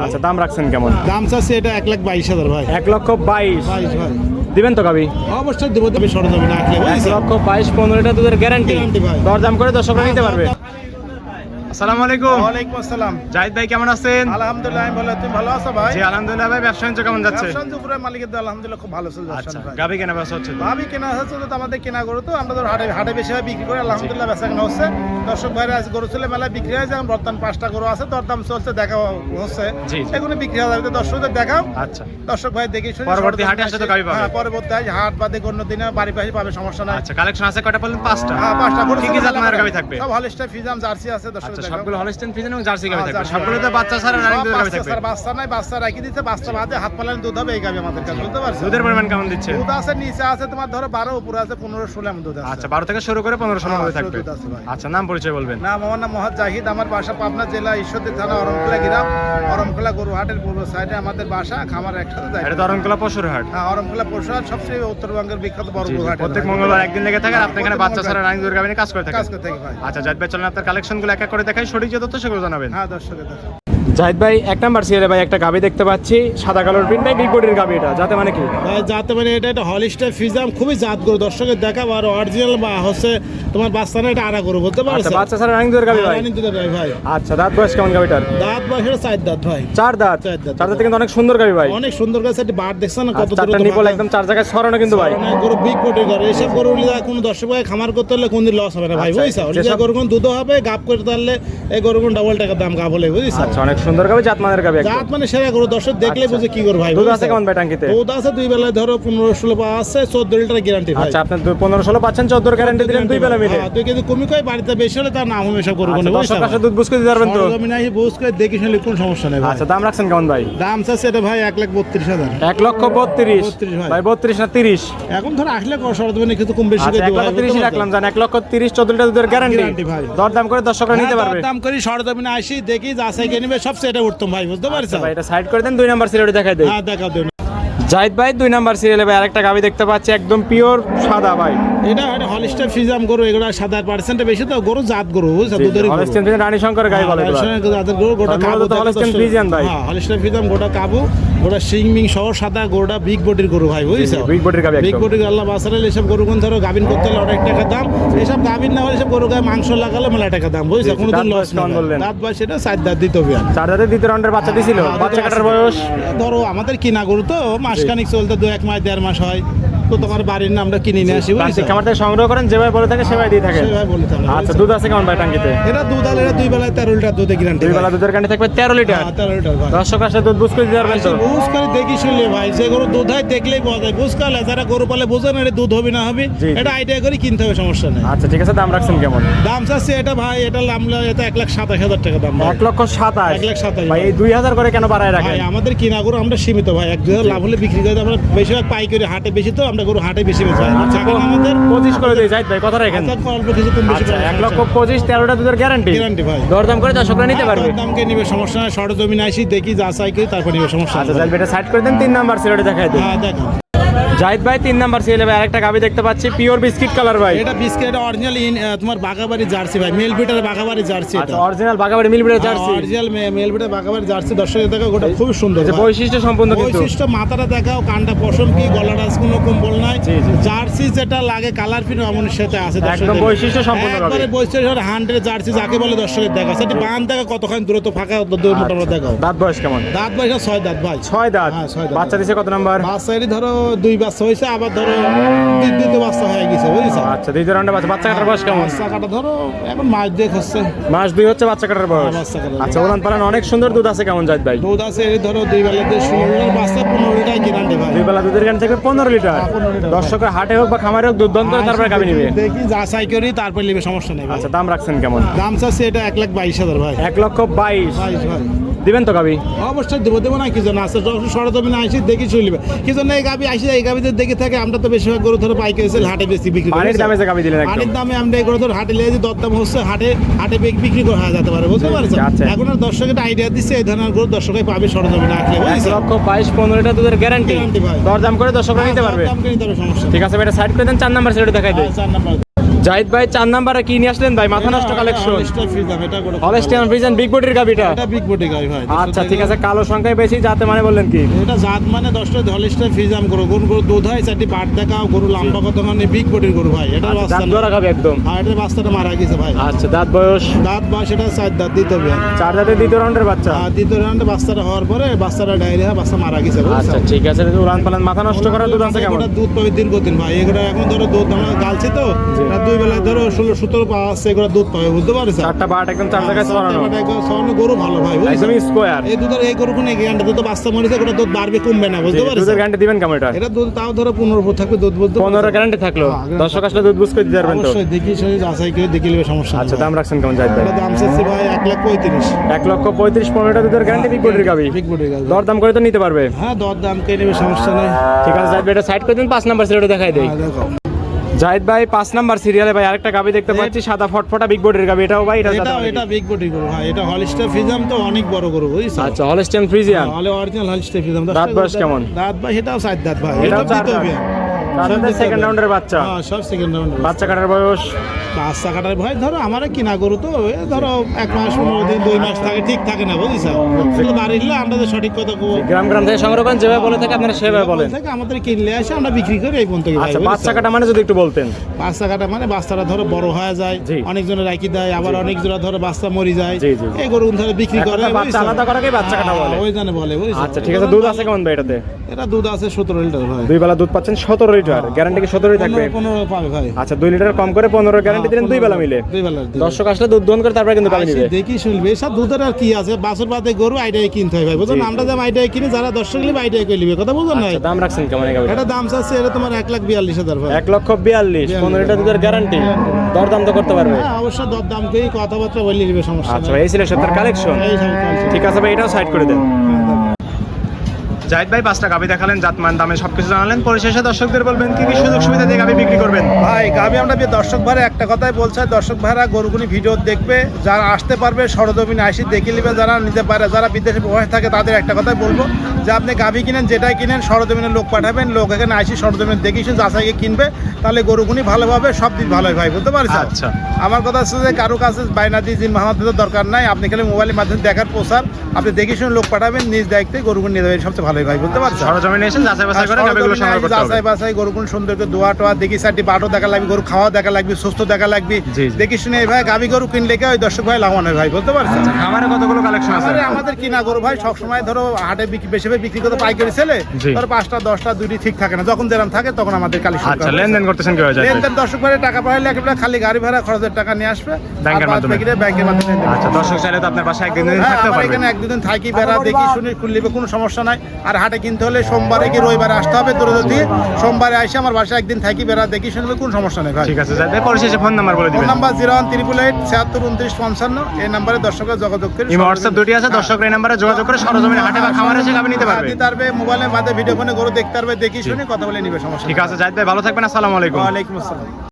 ভাই। আচ্ছা দাম রাখছেন কেমন? দাম চাচ্ছে এটা 1,22,000 ভাই। 1,22,000 ভাই দিবেন তো গাবি? অবশ্যই দেবো, তবে সরজমি না আসলে 1,22,000 15 দুধের গ্যারান্টি ভাই। দরদাম করে দর্শকরা নিতে পারবে। আসসালামু আলাইকুম। ওয়ালাইকুম আসসালাম। জাহিদ ভাই কেমন আছেন? আলহামদুলিল্লাহ আমি ভালো, তুমি ভালো আছো ভাই? জি আলহামদুলিল্লাহ ভাই। ব্যবসা বাণিজ্য কেমন যাচ্ছে? ব্যবসা উপরে মালিকের দল আলহামদুলিল্লাহ খুব ভালো চলছে। আচ্ছা গাবি কেনা বেচা হচ্ছে তো? ভাবি কেনা হচ্ছে তো, আমাদের কেনা গরু তো আমরা তো হাটে বেশি ভাবে বিক্রি করে আলহামদুলিল্লাহ বেচা কেনা হচ্ছে। দর্শক ভাইরা আজ গরু ছিল মেলায় বিক্রি হয়েছে, এখন বর্তমান 5টা গরু আছে, দরদাম চলছে, দেখা হচ্ছে। এগুলো বিক্রি হয়ে যাবে, দর্শকদের দেখাও। আচ্ছা দর্শক ভাই দেখি শুনি পরবর্তী হাটে আসলে তো গাবি পাবে। হ্যাঁ পরবর্তী হাট বাদে অন্য দিনে বাড়ি পাশে পাবে, সমস্যা নাই। আচ্ছা কালেকশন আছে কয়টা বললেন? 5টা। হ্যাঁ 5টা গরু। কি কি জাত মানের গাবি থাকবে? সব হলস্টাইন ফ্রিজিয়ান জার্সি আছে দর্শক। আচ্ছা সবগুলো হলস্টাইন ফ্রিজিয়ান এবং জার্সি গাবি থাকবে। জার্সি। সবগুলোতে বাচ্চা ছাড়া রানিং দুধের গাবি থাকবে। বাচ্চা নাই, বাচ্চা রাখি দিতে, বাচ্চা বাদে হাত পালান দুধ হবে এই গাবি আমাদের কাছে, বুঝতে পারছো? দুধের পরিমাণ কেমন দিচ্ছে? দুধ আছে নিচে আছে তোমার ধরো 12, উপরে আছে 15-16 এমন দুধ আছে। আচ্ছা 12 থেকে শুরু করে 15-16 মধ্যে থাকবে। দুধ আছে ভাই। আচ্ছা নাম পরিচয় বলবেন? নাম আমার নাম মোহাম্মদ জাহিদ, আমার বাসা পাবনা জেলা ঈশ্বরদী থানা অরমখোলা গ্রাম, অরমখোলা গরুহাটের পূর্ব সাইডে আমাদের বাসা, খামার একসাথে। এটা তো অরণখোলা পশুরহাট। হ্যাঁ অরমখোলা পশুহাট সবচেয়ে উত্তরবঙ্গের বিখ্যাত বড় গরুহাট। প্রত্যেক মঙ্গলবার একদিন লেগে থাকে আর আপনি এখানে বাচ্চা ছাড়া রানিং দুধের গাবি নিয়ে কাজ করে থাকেন। কাজ করতে থাকি ভাই। আচ্ছা জাহিদ ভাই চলেন আপনার কালেকশনগুলো এক এক করে দেখাই, সঠিক যে তথ্য সেগুলো জানাবেন। হ্যাঁ দর্শকের জাহিদ ভাই 1 নাম্বার সিরিয়ালে ভাই একটা গাবি দেখতে পাচ্ছি, সাদা কালোর প্রিন্ট ভাই, বিগ বডির গাবি। এটা যাতে মানে কি ভাই? যাতে মানে এটা একটা হলিস্টাইন ফ্রিজিয়ান, খুবই জাত গরু, দর্শকের দেখাবো। আর অরিজিনাল বা হচ্ছে তোমার বাচ্চা না, এটা আড়া গরু, বলতে পারছো? আচ্ছা বাচ্চা ছাড়া রানিং দুধের গাবি ভাই। রানিং দুধের ভাই। আচ্ছা দাঁত বয়স কেমন গাবিটার? দাঁত বয়স এটা 4 দাঁত ভাই। 4 দাঁত। 4 দাঁত। 4 দাঁতে কিন্তু অনেক সুন্দর গাবি ভাই। অনেক সুন্দর গাছ, একটা বার দেখছেন না কত দূর? চারটা নিপল একদম 4 জায়গায় ছড়ানো কিন্তু ভাই। অনেক গরু বিগ বডির গরু, এইসব গরু নিয়ে কোনো দর্শক ভাই খামার করতে হলে কোনদিন লস হবে না ভাই, বুঝছো? যে গরু কোন দুধ হবে, গাব করে তাহলে এই গরু কোন ডাবল টাকা দাম গাব হলে, বুঝছো? আচ্ছা অনেক সুন্দর গাবি, জাত মানের গাবি। জাত মানে সেরা গরু, দর্শক দেখলে বুঝে কি গরু ভাই। দুধ আছে কেমন ভাই টাঙ্কিতে? দুধ আছে দুই বেলায় ধরো 15-16 পাওয়া আছে, 14 লিটার গ্যারান্টি ভাই। আচ্ছা আপনি 15-16 পাচ্ছেন, 14 গ্যারান্টি দিলেন দুই বেলা মিলে। তুই কিন্তু কমি কই বাড়িতে বেশি হলে তার নাম হবে সব গরু কোন, বুঝছো? দর্শক আসলে দুধ বুঝ করে দিতে পারবেন তো? আমি নাই বুঝ করে দেখি শুনলে কোন সমস্যা নেই ভাই। আচ্ছা দাম রাখছেন কেমন ভাই? দাম চাচ্ছে এটা ভাই 1,32,000। 1,32,000 ভাই। ভাই। 32 না 30? এখন ধর আসলে সরজমিনে কিছু কম বেশি আচ্ছা 1,30,000 রাখলাম, জান 1,30,000 14 লিটার দুধের গ্যারান্টি গ্যারান্টি ভাই। দরদাম করে দর্শকরা নিতে পারবে। দাম করি সরজমিনে আসি দেখি যাচাই করে নিবে, সবচেয়ে এটা উঠতাম ভাই, বুঝতে পারছো? ভাই এটা সাইড করে দেন, 2 নাম্বার সিরিয়ালে দেখাই দেই। হ্যাঁ দেখাও দেন। জাহিদ ভাই 2 নাম্বার সিরিয়ালে ভাই আরেকটা গাবি দেখতে পাচ্ছি, একদম পিওর সাদা ভাই। এটা একটা হলিস্টাইন ফ্রিজিয়ান গরু, এগুলা 7% বেশি তো, গরু জাত গরু, বুঝছো? দুধের গরু। হলস্টাইন ফ্রিজিয়ান রানী শঙ্কর গাবি বলে এগুলো। জাতের গরু, গোটা কাবু তো হলস্টাইন ফ্রিজিয়ান ভাই। হ্যাঁ হলিস্টাইন ফ্রিজিয়ান, গোটা কাবু, গোটা সিং মিং সহ সাদা, গোটা বিগ বডির গরু ভাই, বুঝছো? বিগ বডির গাবি, বিগ একদম বডির আল্লাহ বাসারে এসব গরু কোন ধরো গাবিন করতে হলে অনেক টাকা দাম, এসব গাবিন না হলে সব গরু গায়ে মাংস লাগালে মেলা টাকা দাম, বুঝছো? কোনোদিন লস না। দাঁত বয়স এটা 4 দাঁত দিতে হবে। 4 দাঁতে দ্বিতীয় রাউন্ডের বাচ্চা দিছিল। বাচ্চা কাটার বয়স ধরো আমাদের কিনা গরু তো মাসখানিক চলতে 2-1 মাস 1.5 মাস হয়, তো তোমার বাড়ির নামটা কিনে নিয়ে আসি, বুঝছো? খামার থেকে সংগ্রহ করেন, যেভাবে বলে থাকে সেভাবে দিয়ে থাকেন। সেভাবে বলে থাকে। আচ্ছা দুধ আছে কেমন ভাই টাঙ্কিতে? এটা দুধ আলে দুই বেলায় 13 লিটার দুধে গ্যারান্টি। দুই বেলা দুধের গ্যারান্টি থাকবে 13 লিটার। 13 লিটার ভাই। দর্শক আসলে দুধ বুঝ করে দিতে পারবেন তো? বুঝ করে দেখি শুনলে ভাই, যে গরু দুধ হয় দেখলেই বোঝা যায়, বুঝ করলে যারা গরু পালে বোঝে না এটা দুধ হবে না হবে, এটা আইডিয়া করে কিনতে হবে, সমস্যা নেই। আচ্ছা ঠিক আছে, দাম রাখছেন কেমন? দাম চাচ্ছে এটা ভাই, এটা লামলা এটা 1,27,000 টাকা দাম ভাই। 1,27,000 1,27,000 ভাই। এই 2,000 করে কেন বাড়ায় রাখেন? ভাই আমাদের কিনা গরু আমরা সীমিত ভাই, 1-2,000 লাভ হলে বিক্রি করে আমরা বেশিরভাগ পাইকারি হাটে বেশি, তো আমরা গরু হাটে বেশি বেচি। আচ্ছা আমাদের 25 করে দিই জাহিদ ভাই, কথা রাখেন। অল্প কিছু কম বেশি আচ্ছা করে 1,25,000 13টা দুধের গ্যারান্টি গ্যারান্টি ভাই। দরদাম করে দর্শকরা নিতে পারবে। দামকে নিবে, সমস্যা নাই, সরজমিনে আসি দেখি যাচাই করি তারপর নিবে, সমস্যা আচ্ছা নাই। জাহিদ ভাই এটা সাইড করে দেন, 3 নাম্বার সিরিয়ালে দেখাই দেন। হ্যাঁ দেখো জাহিদ ভাই 3 নাম্বার সিরিয়ালে ভাই আরেকটা গাবি দেখতে পাচ্ছি, পিওর বিস্কিট কালার ভাই। এটা বিস্কিট, এটা অরিজিনাল তোমার বাগাবাড়ি জার্সি ভাই, মেল বিটার বাগাবাড়ি জার্সি। আচ্ছা অরিজিনাল বাগাবাড়ি মিলবিটের জার্সি। অরিজিনাল মেল বিটার বাগাবাড়ি জার্সি, দর্শক দেখো গোটা খুব সুন্দর যে বৈশিষ্ট্য সম্পন্ন কিন্তু। বৈশিষ্ট্য মাথাটা দেখাও, কানটা পশম কি, গলাটা কোনো কম্বল নাই, জার্সি যেটা লাগে কালার ফিন এমনের সাথে আছে, একদম বৈশিষ্ট্য সম্পন্ন গাবি। একবারে বৈশিষ্ট্য 100 জার্সি যাকে বলে দর্শকের দেখা, সেটা বান দেখা কতখানি দূরত্ব ফাঁকা মোটামুটি দেখাও। দাঁত বয়স কেমন? দাঁত বয়স 6 দাঁত ভাই। 6 দাঁত। হ্যাঁ 6 দাঁত। বাচ্চা দিছে কত নাম্বার? বাচ্চা এরই ধরো 2 বাচ্চা হয়েছে, আবার ধরো দ্বিতীয় বাচ্চা হয়ে গেছে, বুঝছো? আচ্ছা দ্বিতীয় রাউন্ডে বাচ্চা কাটার বয়স কেমন? বাচ্চা কাটা ধরো এখন মাস 2 হচ্ছে। মাস 2 হচ্ছে বাচ্চা কাটার বয়স। বাচ্চা কাটার। আচ্ছা ওলান পালান অনেক সুন্দর। দুধ আছে কেমন জাহিদ ভাই? দুধ আছে এই ধরো 2 বেলাতে 16 লিটার, বাচ্চা 15 লিটার গ্যারান্টি ভাই। 2 বেলা দুধের গ্যারান্টি থেকে 15 লিটার। 15 লিটার। দর্শকের হাটে হোক বা খামারে হোক দুধ দন করে তারপরে গাবি নিবে। দেখি যাচাই করি তারপর নিবে, সমস্যা নেই ভাই। আচ্ছা দাম রাখছেন কেমন? দাম চাচ্ছে এটা 1,22,000 ভাই। 1,22,000 ভাই দিবেন তো গাবি? অবশ্যই দেবো না, কি জন্য আছে সরজমিনে আসি দেখি চলবে, কি জন্য এই গাবি আসি, এই গাবিতে দেখে থাকে। আমরা তো বেশিরভাগ গরু ধরো পাইকারি সেল হাটে বেশি বিক্রি করি। পানির দামে যে গাবি দিলেন একদম। পানির দামে আমরা এই গরু ধরো হাটে লিয়ে দরদাম হচ্ছে, হাটে বিক্রি করা যেতে পারে, বুঝতে পারছো? আচ্ছা। এখন আর দর্শকের আইডিয়া দিচ্ছে, এই ধরনের গরু দর্শকে পাবে সরজমিনে আসলে, বুঝছো? 1,22,000 15 দুধের গ্যারান্টি ভাই। দরদাম করে দর্শকরা নিতে পারবে। দাম করে নিতে হবে, সমস্যা নেই। ঠিক আছে এটা সাইড করে দেন, 4 নাম্বার সিরিয়ালে দেখাই দেই। 4 নাম্বার জাহিদ ভাই 4 নম্বরে কি নিয়ে আসলেন ভাই? মাথা নষ্ট কালেকশন। হলস্টাইন ফ্রিজিয়ান, এটা করে হলস্টিয়ান ফ্রিজিয়ান বিগ বডির গাবিটা। এটা বিগ বডি গাই ভাই। আচ্ছা ঠিক আছে, কালো সংখ্যায় বেশি, যাতে মানে বললেন কি? এটা জাত মানে 10টা হলস্টাইন ফ্রিজিয়ান গরু, গরু দুধ হয়, 4টি বাট দেখাও, গরু লম্বা কত মানে বিগ বডির গরু ভাই। এটা বাচ্চা দাঁত ধরা গাবি একদম। হ্যাঁ, এটা বাচ্চাটা মারা গেছে ভাই। আচ্ছা, দাঁত বয়স? দাঁত বা সেটা 4 দাঁত দিতে হবে। 4 দাঁতের দ্বিতীয় রাউন্ডের বাচ্চা। আর দ্বিতীয় রাউন্ডে বাচ্চাটা হওয়ার পরে বাচ্চাটা ডায়রিয়া, বাচ্চা মারা গেছে। আচ্ছা ঠিক আছে, উড়ান পালান মাথা নষ্ট করার দুধ আছে কেমন? এটা দুধ পাবে দীর্ঘদিন ভাই। এগুলো এখন ধরো দুধ আমরা গালছি তো, এটা 2 বেলায় ধরো 16-17 পাওয়া আছে, এগুলো দুধ পাবে, বুঝতে পারছো? 4টা বাট একদম 4 জায়গায় ছড়ানো। সরানো গরু ভালো ভাই, বুঝছো? একদম স্কয়ার। এই দুধের এই গরু কোনে গ্যারান্টি, দুধ বাচ্চা মরেছে, ওটা দুধ বাড়বে কমবে না, বুঝতে পারছো? দুধের গ্যারান্টি দিবেন কেমন এটা? এটা দুধ তাও ধরো 15 থাকবে দুধ, বুঝতে 15 গ্যারান্টি থাকলো। হ্যাঁ, দর্শক আসলে দুধ বুঝ করে দিতে পারবেন তো? অবশ্যই দেখি শুনে যাচাই করে দেখে নেবে, সমস্যা নেই আচ্ছা, ভাই। দাম রাখছেন কেমন জাহিদ ভাই? এটা দাম চাচ্ছি ভাই 1,35,000। 1,35,000 15টা দুধের গ্যারান্টি বিগ বডির গাবি। বিগ বডি গাই। দরদাম করে তো নিতে পারবে। হ্যাঁ, দর দাম কে নেবে, সমস্যা নেই। ঠিক আছে জাহিদ ভাই, এটা সাইড করে দিন, 5 নাম্বার সিরিয়ালটা দেখাই দেই। হ্যাঁ, দেখো জাহিদ ভাই 5 নাম্বার সিরিয়ালে ভাই আরেকটা গাবি দেখতে পাচ্ছি, সাদা ফটফটা বিগ বডির গাবি। এটাও ভাই এটা এটা বিগ বডি গরু ভাই। এটা হলস্টাইন ফ্রিজিয়ান তো অনেক বড় গরু, বুঝছো? আচ্ছা, হলস্টিয়ান ফ্রিজিয়ান। তাহলে অরিজিনাল হলস্টাইন ফ্রিজিয়ান। দাঁত বয়স কেমন? দাঁত ভাই এটাও 4 দাঁত ভাই। এটাও 4 দিতে হবে। দাঁত। সেকেন্ড রাউন্ডের বাচ্চা। হ্যাঁ, সব সেকেন্ড রাউন্ড। বাচ্চা কাটার বয়স? বাচ্চা কাটার ভাই ধরো আমার কিনা গরু তো, এ ধরো 1 মাস 15 দিন 2 মাস থাকে, ঠিক থাকে না, বুঝছো? শুধু বাড়িলে আমরা তো সঠিক কথা কব। গ্রাম থেকে সংগ্রহ করেন, যেভাবে বলে থাকে আপনারা সেভাবে বলেন। থেকে আমাদের কিনলে আসে, আমরা বিক্রি করি এই পর্যন্ত। আচ্ছা, বাচ্চা কাটা মানে যদি একটু বলতেন। বাচ্চা কাটা মানে বাচ্চাটা ধরো বড় হয়ে যায়, জি। অনেকজনে রাখি দেয়, আবার অনেকজনে ধরো বাচ্চা মরে যায়, জি, জি, জি। এই গরু ধরে বিক্রি করে, একটা বাচ্চা বুঝছো? আলাদা করাকে বাচ্চা কাটা বলে। ওই জানে বলে, বুঝছো? আচ্ছা ঠিক আছে, দুধ আছে কেমন ভাই এটাতে? এটা দুধ আছে 17 লিটার ভাই। 2 বেলা দুধ পাচ্ছেন 17 লিটার, গ্যারান্টি কি 17ই থাকবে? 15 পাবে ভাই। আচ্ছা, 2 লিটার কম করে 15 গ্যারান্টি দিলেন 2 বেলা মিলে। 2 বেলার দিবে। দর্শক আসলে দুধ দোহন করে তারপরে কিন্তু গাবি নিবে। দেখি শুনবে এসব দুধের আর কি আছে, বাছুর বাদে গরু আইডিয়ায় কিনতে হয় ভাই, বুঝছো না? আমরা যেমন আইডিয়ায় কিনি, যারা দর্শক নিবে আইডিয়ায় করে নিবে, কথা বুঝো না? আচ্ছা, দাম রাখছেন কেমন এই গাবিটা? এটা দাম চাচ্ছে এটা তোমার 1,42,000 ভাই। 1,42,000 15 লিটার দুধের গ্যারান্টি, দরদাম তো করতে পারবে। হ্যাঁ, অবশ্য দর দাম কেই কথাবার্তা বলে নিবে, সমস্যা আচ্ছা নেই। ভাই, এই ছিল সত্তর কালেকশন। এই সব চলছে। ঠিক আছে ভাই, এটাও সাইড করে দেন। হ্যাঁ, দেখো। জাহিদ ভাই 5টা গাবি দেখালেন, জাতমান দামে সবকিছু জানালেন, পরিশেষে দর্শকদের বলবেন কি কি সুযোগ সুবিধা দিয়ে গাবি বিক্রি করবেন। ভাই গাবি আমরা দর্শক ভাইরা একটা কথাই বলছে, দর্শক ভাইরা গরুগুনি ভিডিও দেখবে, যারা আসতে পারবে সরজমিনে আসি দেখে নেবে, যারা নিতে পারে, যারা বিদেশে বসে থাকে তাদের একটা কথাই বলবো যে আপনি গাবি কিনেন, যেটাই কিনেন সরজমিনে লোক পাঠাবেন, লোক এখানে আসি সরজমিনে দেখে যাচাইকে কিনবে, তাহলে গরুগুনি ভালোভাবে সব দিক ভালো হয় ভাই, বুঝতে পারছেন? আচ্ছা। আমার কথা হচ্ছে যে কারো কাছে বাইনা দিয়ে জিন মাহামাদের দরকার নাই, আপনি খালি মোবাইলের মাধ্যমে দেখার প্রচার, আপনি দেখে শুনে লোক পাঠাবেন, নিজ দায়িত্বে গরুগুনি নিয়ে যাবেন, সবচেয়ে ভালো হয় ভাই, বুঝতে পারছেন? সরজমিনে এসে যাচাই বাছাই করে গাবিগুলো সংগ্রহ করতে হবে। যাচাই বাছাই গরুগুলো সুন্দরকে দোয়া টোয়া দেখি, 4টি বাটও দেখা লাগবে, গরু খাওয়া দেখা লাগবে, সুস্থ দেখা লাগবে, জি, জি। দেখি শুনে এই ভাই গাবি গরু কিনলে কি ওই দর্শক ভাই লাভবান হয় ভাই, বুঝতে পারছেন? খামারে কতগুলো কালেকশন আছে? আমাদের কিনা গরু ভাই সবসময় ধরো হাটে বেশি বিক্রি করতে পাইকারি ছেলে, জি। ধরো 5টা 10টা 2টি ঠিক থাকে না, যখন যেরকম থাকে তখন আমাদের কালেকশন। আচ্ছা, লেনদেন করতেছেন কি হয়ে যায়? লেনদেন দর্শক ভাই টাকা পাইলে একেবারে খালি গাড়ি ভাড়া খরচের টাকা নিয়ে আসবে, ব্যাংকের মাধ্যমে? ব্যাংকের মাধ্যমে লেনদেন। আচ্ছা, দর্শক চাইলে তো আপনার পাশে একদিন হ্যাঁ, থাকতে আমার পারবে। এখানে 1-2 দিন থাকি, বেড়া দেখি শুনে খুললিবে, কোনো সমস্যা নাই। আর হাটে কিনতে হলে সোমবারে কি রবিবারে আসতে হবে, দূরে দিয়ে সোমবারে আসে আমার বাসায় একদিন থাকি, বেড়া দেখি শুনবে, কোনো সমস্যা নেই ভাই। ঠিক আছে জাহিদ ভাই, পরিশেষে ফোন নাম্বার বলে ফোন দিবেন। নাম্বার 01888 এই নাম্বারে দর্শকের যোগাযোগ করে ইমো হোয়াটসঅ্যাপ দুটি আছে, দর্শকরা এই নাম্বারে যোগাযোগ করে সরজমিনে হাটে বা খামারে এসে গাবি নিতে পারবে। দিতে পারবে, মোবাইলের মাধ্যমে ভিডিও ফোনে গরু দেখতে পারবে, দেখি শুনে কথা বলে নিবে, সমস্যা ঠিক আছে জাহিদ ভাই, ভালো থাকবেন, আসসালামু আলাইকুম। ওয়ালাইকুম আসসালাম।